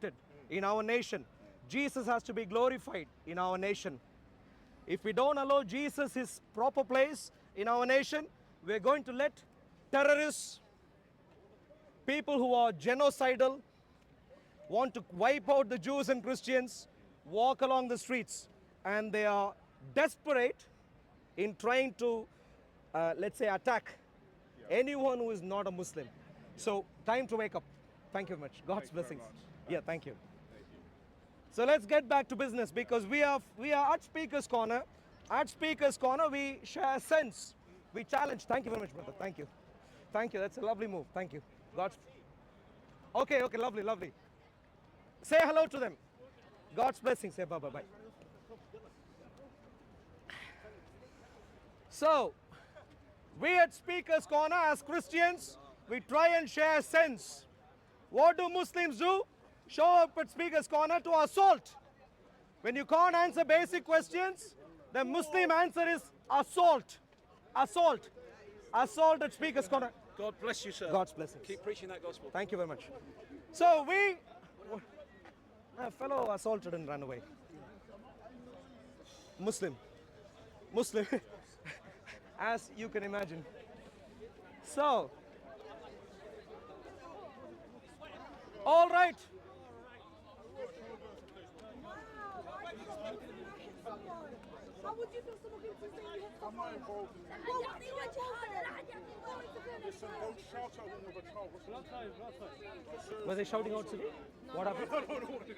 exalted in our nation. Jesus has to be glorified in our nation. If we don't allow Jesus his proper place in our nation, we're going to let terrorists, people who are genocidal, want to wipe out the Jews and Christians, walk along the streets, and they are desperate in trying to, let's say, attack anyone who is not a Muslim. So, time to wake up. Thank you very much. God's blessings. Yeah, thank you. So let's get back to business, because we are at Speaker's Corner. At Speaker's Corner, we share sense. We challenge. Thank you very much, brother. Thank you. Thank you. That's a lovely move. Thank you. God's. Okay, lovely, lovely. Say hello to them. God's blessing. Say bye, bye, bye. So, we at Speaker's Corner, as Christians, we try and share sense. What do Muslims do? Show up at Speaker's Corner to assault. When you can't answer basic questions, the Muslim answer is assault. Assault. Assault at Speaker's Corner. God bless you, sir. God's blessings. Keep preaching that gospel. Thank you very much. So a fellow assaulted and ran away. Muslim, as you can imagine. So, all right. How would you feel someone came to say you hit someone? Well, what do you want to Listen, don't shout at another child. Were they shouting out to me? What happened?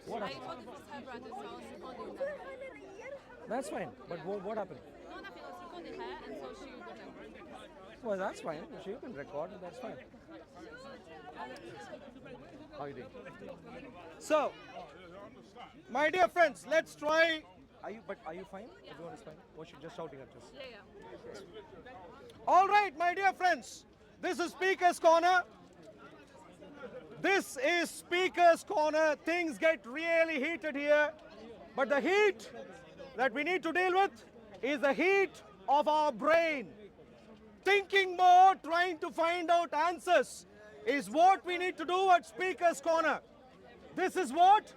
What I happened? told him it was her brother, so I was recording them. That's fine. But what happened? No, nothing, I was recording her, and so she got them. Well, that's fine. She can record. That's fine. How you doing? So, my dear friends, let's try. Are you fine? Everyone is fine? Or she just shouting at us? Yeah. All right, my dear friends. This is Speaker's Corner. This is Speaker's Corner. Things get really heated here. But the heat that we need to deal with is the heat of our brain. Thinking more, trying to find out answers is what we need to do at Speaker's Corner. This is what,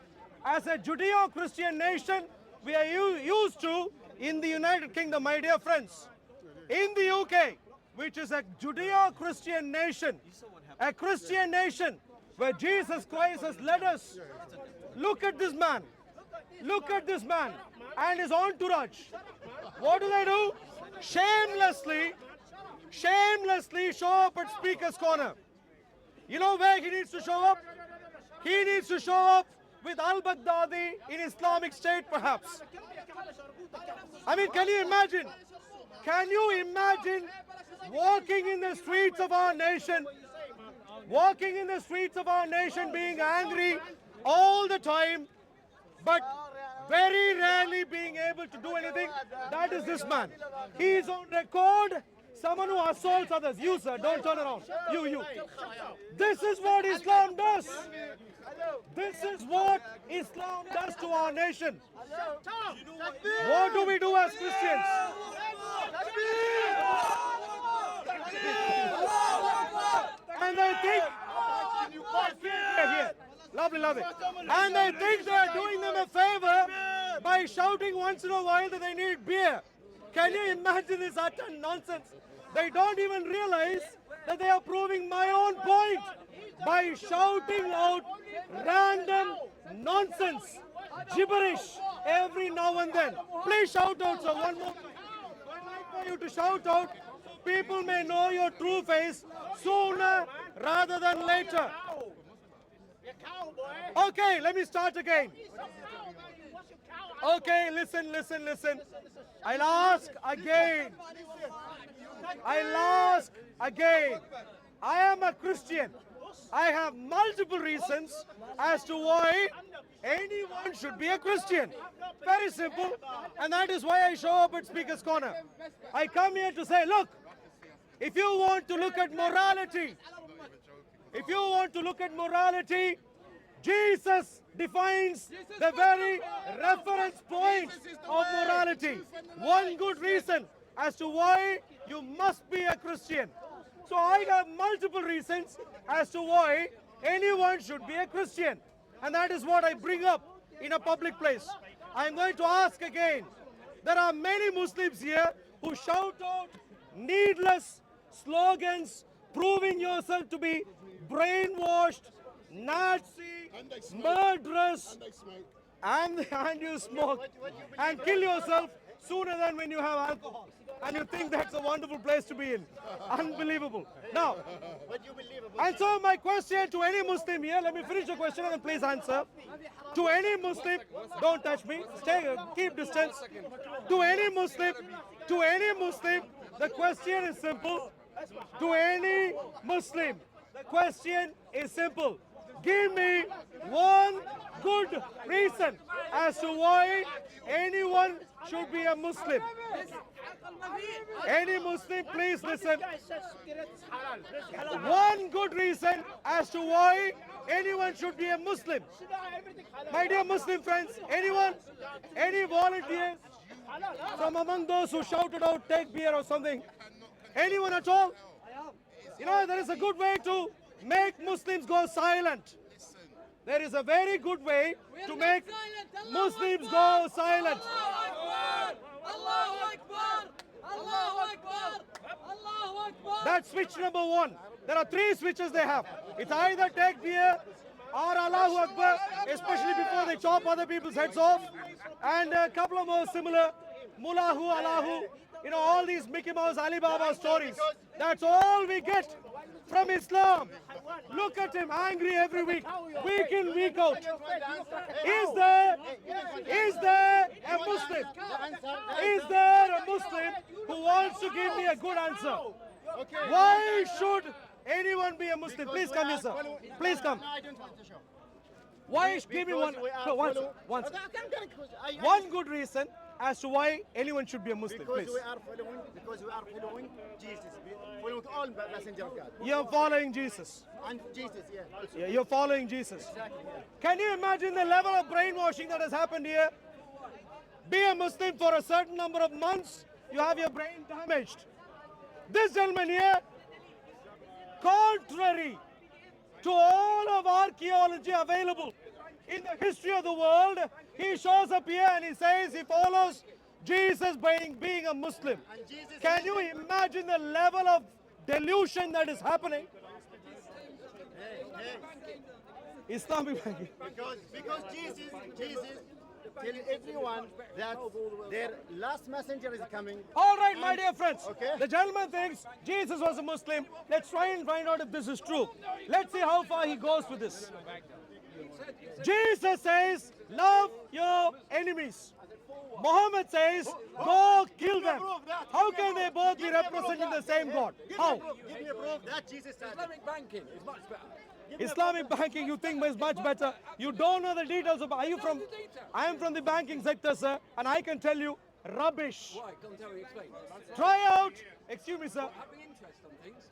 as a Judeo-Christian nation, we are used to in the United Kingdom, my dear friends. In the UK, which is a Judeo-Christian nation, a Christian nation where Jesus Christ has led us. Look at this man. Look at this man and his entourage. What do? Shamelessly show up at Speaker's Corner. You know where he needs to show up? He needs to show up with al-Baghdadi in Islamic State, perhaps. I mean, can you imagine? Can you imagine walking in the streets of our nation, being angry all the time, but very rarely being able to do anything? That is this man. He is on record. Someone who assaults others. You, sir, don't turn around. You. This is what Islam does. This is what Islam does to our nation. What do we do as Christians? And they think, here. Lovely. And they think they are doing them a favor by shouting once in a while that they need beer. Can you imagine this utter nonsense? They don't even realize that they are proving my own point by shouting out random nonsense, gibberish every now and then. Please shout out, sir. One more. I'd like for you to shout out. People may know your true face sooner rather than later. Okay, let me start again. Okay, listen. I'll ask again. I am a Christian. I have multiple reasons as to why anyone should be a Christian. Very simple. And that is why I show up at Speaker's Corner. I come here to say, look, if you want to look at morality, Jesus defines the very reference point of morality. One good reason as to why you must be a Christian. So I have multiple reasons as to why anyone should be a Christian. And that is what I bring up in a public place. I am going to ask again. There are many Muslims here who shout out needless slogans, proving yourself to be brainwashed, Nazi, murderous, and you smoke and kill yourself sooner than when you have alcohol. And you think that's a wonderful place to be in. Unbelievable. Now, and so my question to any Muslim here, let me finish the question and then please answer. To any Muslim, don't touch me, stay, keep distance. To any Muslim, the question is simple. To any Muslim, the question is simple. Give me one good reason as to why anyone should be a Muslim. Any Muslim, please listen. One good reason as to why anyone should be a Muslim. My dear Muslim friends, anyone? Any volunteers from among those who shouted out take beer or something? Anyone at all? You know, there is a good way to make Muslims go silent. There is a very good way to make Muslims go silent. That's switch number one. There are three switches they have. It's either take beer or Allahu Akbar, especially before they chop other people's heads off. And a couple of more similar, Mullahu, Allahu, you know, all these Mickey Mouse, Alibaba stories. That's all we get from Islam. Look at him, angry every week in, week out. Is there a Muslim? Is there a Muslim who wants to give me a good answer? Why should anyone be a Muslim? Please come here, sir. Please come. Why? Give me one. No, one good reason as to why anyone should be a Muslim, please. Because we are following Jesus, following all messenger of God. You're following Jesus. And Jesus, yeah. Also. Yeah, you're following Jesus. Exactly, yeah. Can you imagine the level of brainwashing that has happened here? Be a Muslim for a certain number of months, you have your brain damaged. This gentleman here, contrary to all of archaeology available in the history of the world, he shows up here and he says he follows Jesus being a Muslim. Can you imagine the level of delusion that is happening? Islamic banking. Because Jesus tell everyone that their last messenger is coming. All right, my dear friends. Okay. The gentleman thinks Jesus was a Muslim. Let's try and find out if this is true. Let's see how far he goes with this. Jesus says, love your enemies. Muhammad says, go kill them. How can they both be representing the same God? How? Give me a proof that Jesus said. Islamic banking is much better. Islamic banking, you think is much better. You don't know the details of. Are you from? I am from the banking sector, sir, and I can tell you, rubbish. Why? Come tell me, explain. Try out. Excuse me, sir. Having interest on things,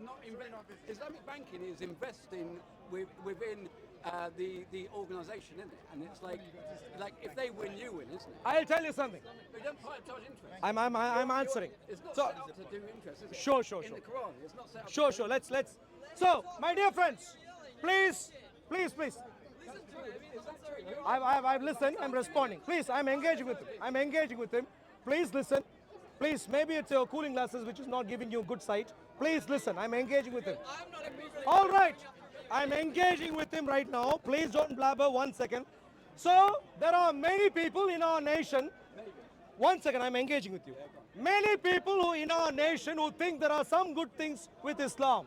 not invest. Islamic banking is investing within the organisation, isn't it? And it's like if they win, you win, isn't it? I'll tell you something. But you don't charge interest. I'm answering. It's not So, set up to do interest, is it? Sure. In the Quran, it's not set up. Sure. Let's. So, my dear friends, please. Is that true? I've listened. I'm responding. Please, I'm engaging with him. Please listen. Please, maybe it's your cooling glasses which is not giving you good sight. Please listen. I'm engaging with him. All right. I'm engaging with him right now. Please don't blabber 1 second. So, there are many people in our nation. 1 second, I'm engaging with you. Many people who in our nation who think there are some good things with Islam.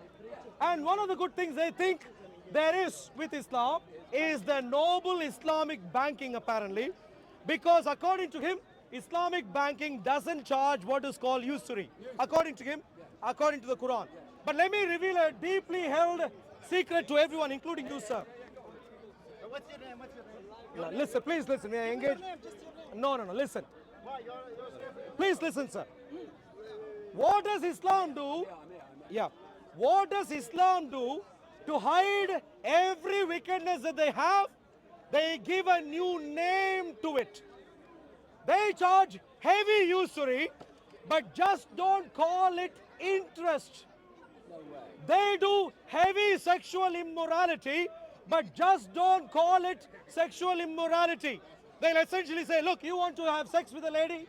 And one of the good things they think there is with Islam is the noble Islamic banking apparently. Because according to him, Islamic banking doesn't charge what is called usury. According to him, according to the Quran. But let me reveal a deeply held secret to everyone, including you, sir. What's your name? Listen, please listen. May I engage? No. Listen. Please listen, sir. What does Islam do? Yeah. What does Islam do to hide every wickedness that they have? They give a new name to it. They charge heavy usury, but just don't call it interest. They do heavy sexual immorality, But just don't call it sexual immorality. They'll essentially say, look, you want to have sex with a lady?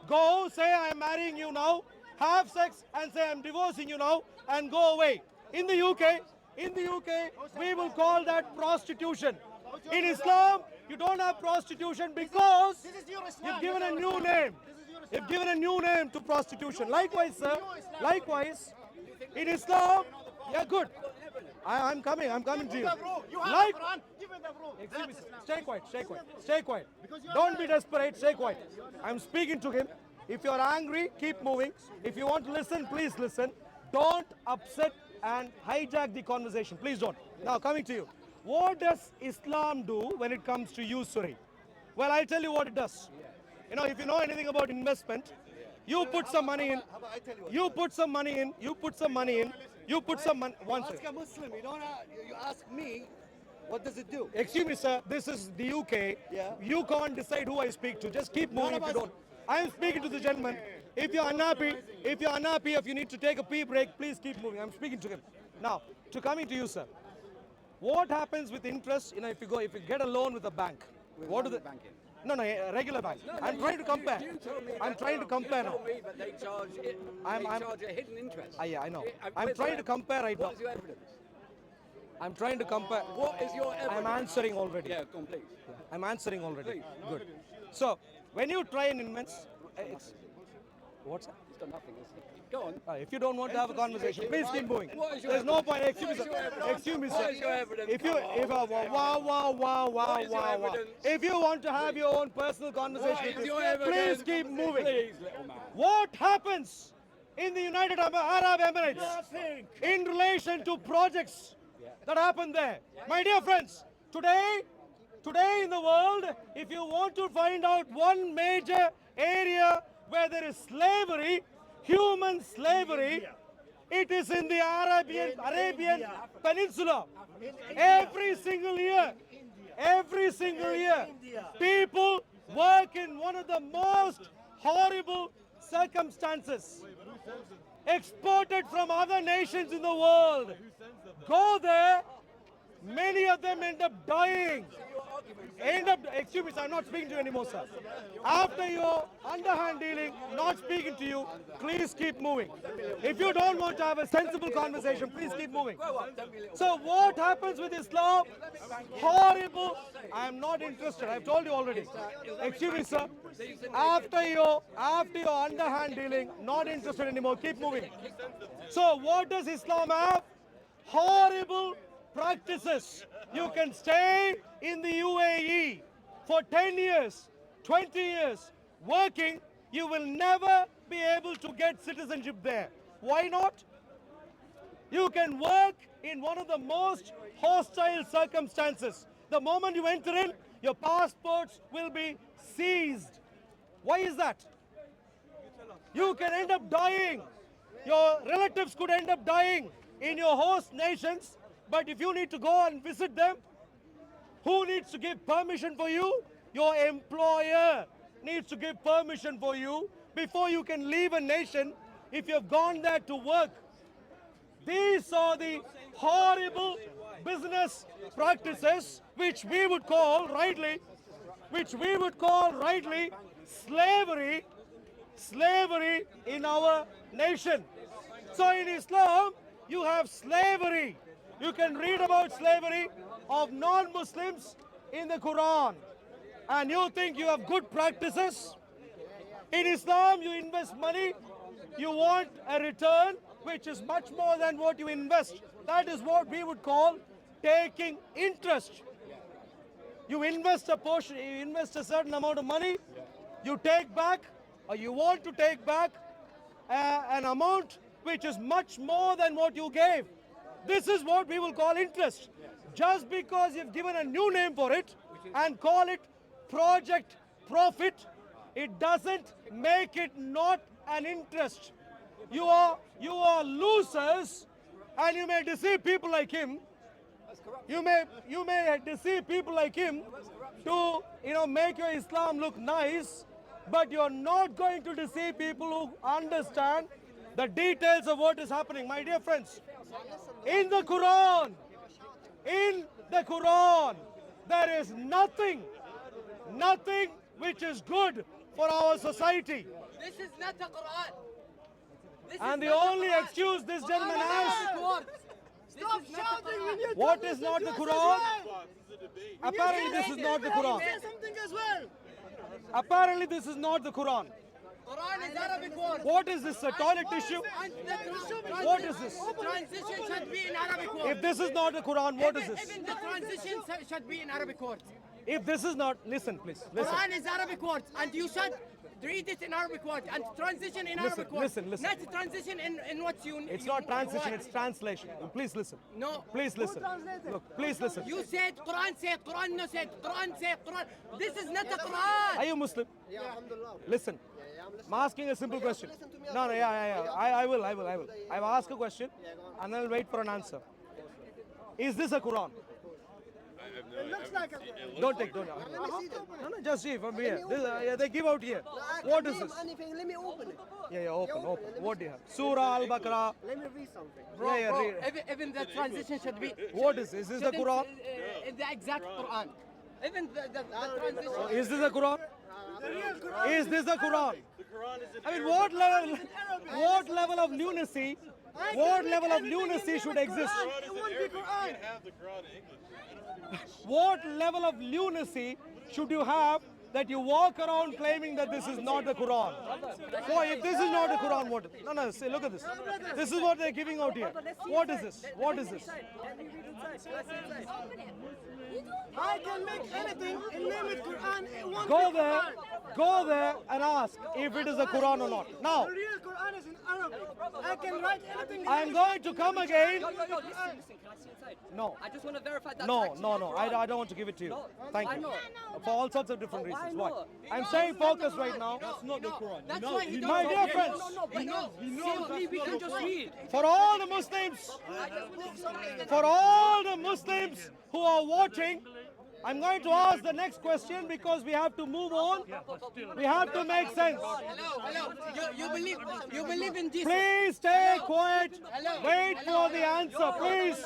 Go, say I'm marrying you now, have sex and say I'm divorcing you now and go away. In the UK, we will call that prostitution. In Islam, you don't have prostitution because This is your Islam. you've given a This is new our name. This is your Islam. You've given a new name to prostitution. Likewise, sir. Likewise, in Islam, yeah, good. I'm coming to you. You have Like, the Quran. Give me the proof. excuse me, That's sir. Islam. Stay quiet, stay quiet, stay quiet. Because you are Don't be right. desperate, stay quiet. I'm speaking to him. If you're angry, keep moving. If you want to listen, please listen. Don't upset and hijack the conversation. Please don't. Now, coming to you. What does Islam do when it comes to usury? Well, I'll tell you what it does. You know, if you know anything about investment, you put some money in, you put some money in, you put some money in, you put some money. One second. Ask a Muslim. You don't. You ask me. What does it do? Excuse me, sir. This is the UK. Yeah. You can't decide who I speak to. Just keep moving if you about- don't. I am speaking to the gentleman. If you're unhappy, if you need to take a pee break, please keep moving. I'm speaking to him. Now, coming to you, sir. What happens with interest? You know, if you get a loan with a bank, what do the banking? No, a regular bank. I'm trying to compare. You told me I'm that- trying to compare you now. told me that they charge I'm- charge a hidden interest. Yeah, I know. Where's I'm your trying to compare right now. What is your evidence? I'm trying to compare. What is your evidence? I'm answering already. Yeah, complete. I'm answering already. Please. Good. So, when you try and invest, what's that? It's done nothing. Go on. If you don't want to have a conversation, please keep moving. What is your There's no evidence? point. Excuse me, What is your sir. evidence? Excuse me, What sir. is your evidence? If you, Come on. if wow, is your evidence? if you want to have your own personal What conversation, is with your this, please evidence? keep moving. Please, little man. What happens in the United Arab Emirates in relation to projects that happen there? My dear friends, today in the world, if you want to find out one major area where there is slavery, human slavery, it is in the Arabian Peninsula. Every single year, people work in one of the most horrible circumstances, exported from other nations in the world. Go there, many of them end up dying. Excuse me, sir, I'm not speaking to you anymore, sir. After your underhand dealing, not speaking to you, please keep moving. If you don't want to have a sensible conversation, please keep moving. So what happens with Islam? Horrible. I am not interested. I've told you already. Excuse me, sir. After your underhand dealing, not interested anymore. Keep moving. So what does Islam have? Horrible practices. You can stay in the UAE for 10 years, 20 years, working. You will never be able to get citizenship there. Why not? You can work in one of the most hostile circumstances. The moment you enter in, your passports will be seized. Why is that? You can end up dying. Your relatives could end up dying in your host nations. But if you need to go and visit them, who needs to give permission for you? Your employer needs to give permission for you before you can leave a nation if you have gone there to work. These are the horrible business practices which we would call rightly slavery in our nation. So in Islam, you have slavery. You can read about slavery of non-Muslims in the Quran. And you think you have good practices? In Islam, you invest money, you want a return which is much more than what you invest. That is what we would call taking interest. You invest a portion, you invest a certain amount of money, you take back, or you want to take back an amount which is much more than what you gave. This is what we will call interest. Just because you've given a new name for it and call it project profit, it doesn't make it not an interest. You are losers, and you may deceive people like him. You may deceive people like him to make your Islam look nice, but you're not going to deceive people who understand the details of what is happening. My dear friends, in the Quran, in the Quran, there is nothing which is good for our society. This is not the Quran. This And is the not only Quran. excuse this Quran gentleman is has, Arabic words. Stop This is not the shouting Quran. when you're what talking is to not the us Quran? as well. Apparently this is not the Quran. Say something as well. Apparently this is not the Quran. Quran is Arabic words. What is this, a toilet tissue? And the What is this? transition should be in Arabic words. If this is not the Quran, what is this? Even the transition should be in Arabic words. If this is not, listen please, listen. Quran is Arabic words, and you should read it in Arabic words and transition in Listen, Arabic words. listen. Not transition in what you. It's you- not transition, you it's translation. Please listen. No. Please listen. Look, please listen. You said Quran said Quran no said Quran said Quran. This is not the Quran. Are you Muslim? Yeah, alhamdulillah. Listen. Yeah, I'm listening. I'm asking a simple question. listen to me No, also. yeah. I will. I will ask a question and I'll wait for an answer. Is this a Quran? It looks like a. Don't take. Let me see them. No, just see from here. open This, they give out here. I What can is name this? Anything. Let me open it. Yeah, open. Let me What do see. you have? Surah Al-Baqarah. Let me read something. Bro, Yeah, bro, read. even the transition should be. What is this? Is this the shouldn't, Quran? The exact Quran. Even the transition. Is this a Quran? The real Quran Is this a Quran? The Quran is in I mean, what level of lunacy, what level of lunacy should exist? It won't be Quran. have the Quran in English. What level of lunacy should you have that you walk around claiming that this is not the Quran? So if this is not the Quran, what? No, see, look at this. This is what they're giving out here. What is this? What is this? I can make anything and name it Quran. It won't Go be there, Quran. go there and ask if it is a Quran or not. Now, The real Quran is in Arabic. I can write anything. I'm going to come again. Listen, can I see inside? No. I just want to verify that. No, I don't want to give it to you. No, Thank why you. not? For all sorts of different Why reasons. Why? not? I'm staying focused right now. That's not the Quran. That's why he My dear friends, He knows. Simply, we can just read. for all the Muslims, for all the Muslims who are watching, I'm going to ask the next question because we have to move on. We have to make sense. Hello. You believe in Jesus? Please stay quiet. Wait for the answer, please.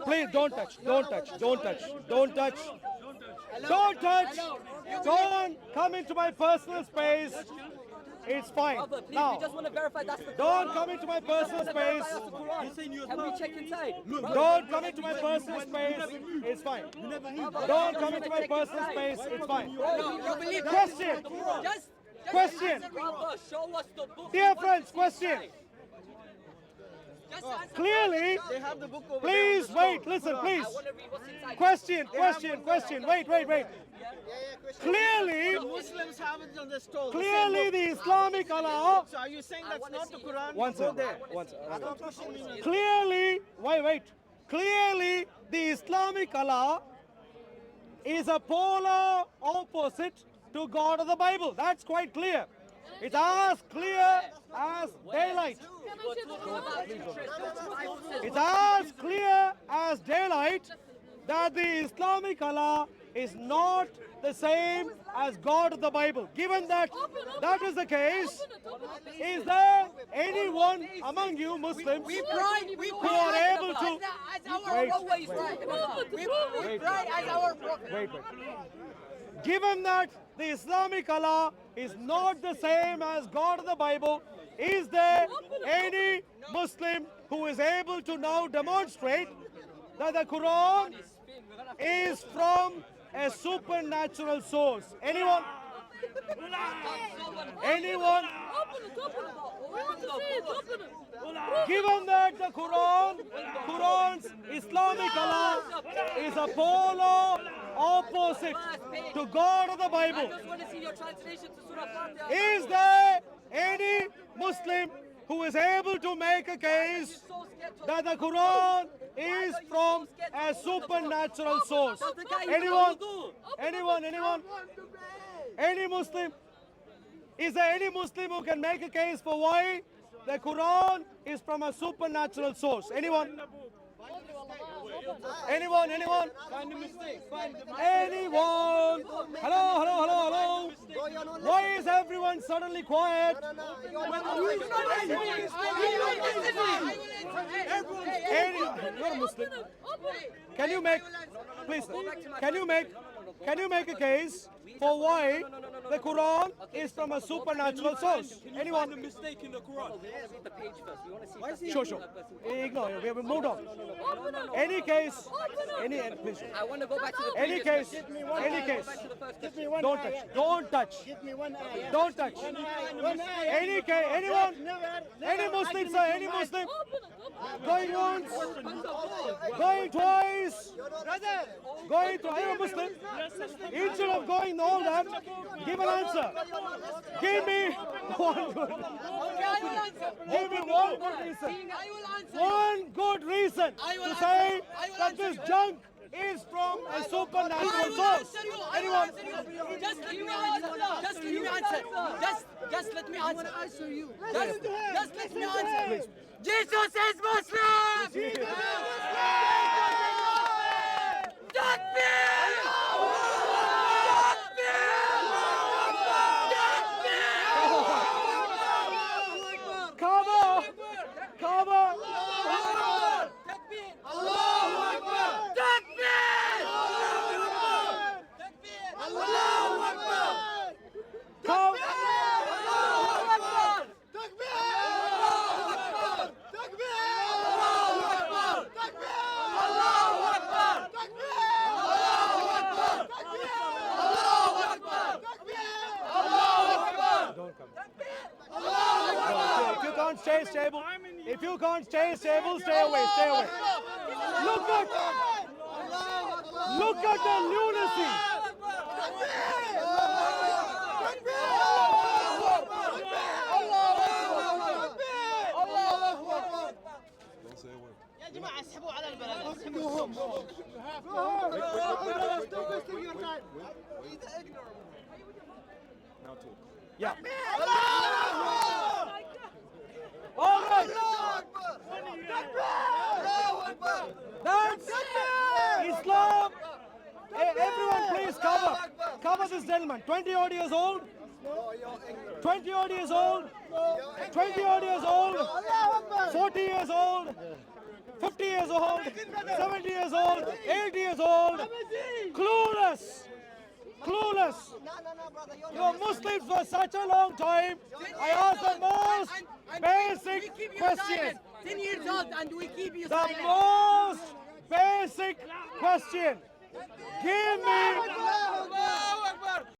Please don't touch. Don't touch. Don't touch. Don't touch. Don't touch. Don't come into my personal space. It's fine. Brother, please, Now, we just want to verify that's the Quran. don't come into my personal space. That's the Quran. Can we check inside? Don't come into my personal space. It's fine. Don't come into my personal space. It's fine. You believe Question. Just Question. Brother, show us the book. Dear What friends, is question. inside? Just answer. Clearly, They have the book over please there on the wait. stone. Listen, please. I want to read what's inside. Question. Wait. Yeah, question. Clearly, Muslims have it on the stone. clearly the Islamic Allah. So are you saying that's not the Quran? One Go second. there. One second. Stop pushing me. Clearly, wait. Clearly, the Islamic Allah is a polar opposite to God of the Bible. That's quite clear. It's as clear as daylight. It's as clear as daylight that the Islamic Allah is not the same as God of the Bible. Given that that is the case, is there anyone among you Muslims We pray who are able to as our Wait, always wait. pray. We pray as our prophet. wait. Given that the Islamic Allah is not the same as God of the Bible, is there any Muslim who is able to now demonstrate that the Quran is from a supernatural source? Anyone? Anyone? Given that the Quran's Islamic Allah is a polar opposite to God of the I Bible, just want to see your translation to Surah Fatiha. is there any Muslim who is able to make a case So scared to- that the Quran is from a supernatural source? Does the guy Anyone? do? Anyone? Any Muslim? Is there any Muslim who can make a case for why the Quran is from a supernatural source? Anyone? Anyone? Find the mistake. Find the Anyone? Hello? Why is everyone everyone suddenly quiet. You're a Muslim. Can you make, please, can you make a case for why the Quran is from a supernatural source? Anyone? The mistake in the Quran. The page first. We want to see. Sure. Ignore. We have moved on. Any case, please. I want to go back to the Any previous case, question. any case. Give me one Don't ayah. touch. Don't touch. Give me one ayah. Don't touch. One ayah. Any case, anyone? Any Never Muslim, argue sir? with Any you, Muslim? Going once, going twice, going twice. You're a Muslim. Instead of going all that, give an answer. Give me one good. Give me one good reason. One good reason to say that this junk is from a supernatural source. Anyone? Just let me answer. Just let me answer. Just let me answer. Just let me answer. Jesus is Muslim. Cover. If you can't stay stable, stay away. Look at the lunacy. Yeah. All right. That's Islam. Hey, everyone, please cover this gentleman. 20 odd years old. 20 odd years old. 20 odd years old. 40 years old. 50 years old. 70 years old. 80 years old. Clueless. You're Muslims for such a long time. I asked the most basic question. 10 years old and we keep you The silent. most basic question. Give me